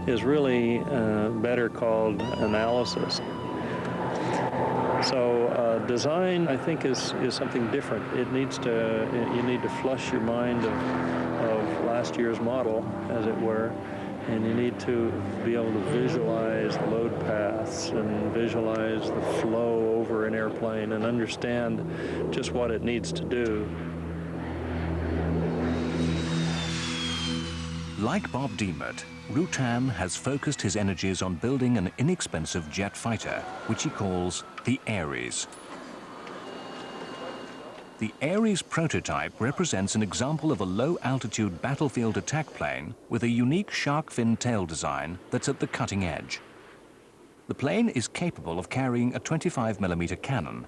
is really better called analysis. So design, I think, is something different. You need to flush your mind of last year's model, as it were, and you need to be able to visualize the load paths and visualize the flow over an airplane and understand just what it needs to do. Like Bob Diemert, Rutan has focused his energies on building an inexpensive jet fighter, which he calls the Ares. The Ares prototype represents an example of a low-altitude battlefield attack plane with a unique shark fin tail design that's at the cutting edge. The plane is capable of carrying a 25mm cannon,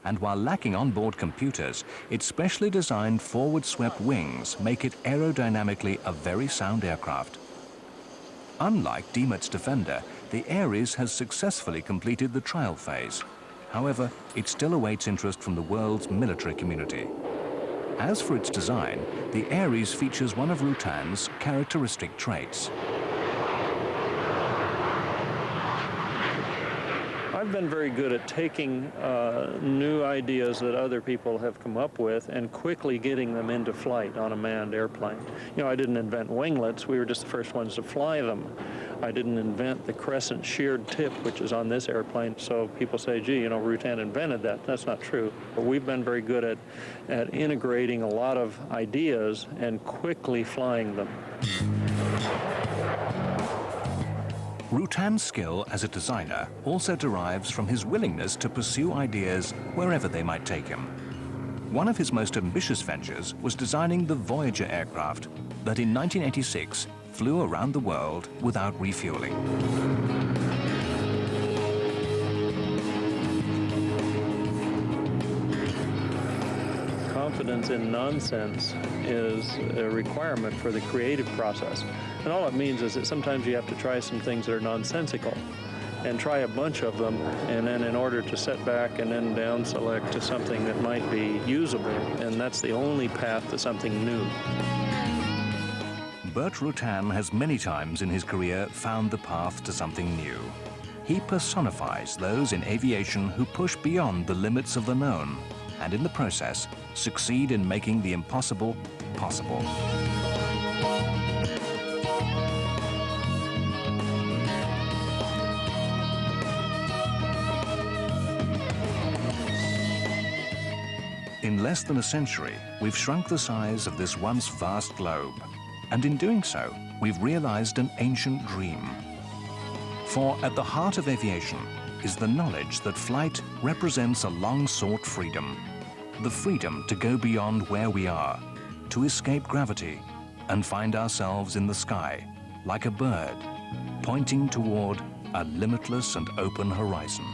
and while lacking onboard computers, its specially designed forward-swept wings make it aerodynamically a very sound aircraft. Unlike Diemert's Defender, the Ares has successfully completed the trial phase. However, it still awaits interest from the world's military community. As for its design, the Ares features one of Rutan's characteristic traits. I've been very good at taking new ideas that other people have come up with and quickly getting them into flight on a manned airplane. You know, I didn't invent winglets. We were just the first ones to fly them. I didn't invent the crescent sheared tip, which is on this airplane. So people say, gee, you know, Rutan invented that. That's not true. But we've been very good at integrating a lot of ideas and quickly flying them. Rutan's skill as a designer also derives from his willingness to pursue ideas wherever they might take him. One of his most ambitious ventures was designing the Voyager aircraft that in 1986 flew around the world without refueling. Confidence in nonsense is a requirement for the creative process. And all it means is that sometimes you have to try some things that are nonsensical and try a bunch of them, and then in order to set back and then down select to something that might be usable, and that's the only path to something new. Burt Rutan has many times in his career found the path to something new. He personifies those in aviation who push beyond the limits of the known, and in the process, succeed in making the impossible possible. In less than a century, we've shrunk the size of this once vast globe, and in doing so, we've realized an ancient dream. For at the heart of aviation is the knowledge that flight represents a long-sought freedom. The freedom to go beyond where we are, to escape gravity, and find ourselves in the sky, like a bird, pointing toward a limitless and open horizon.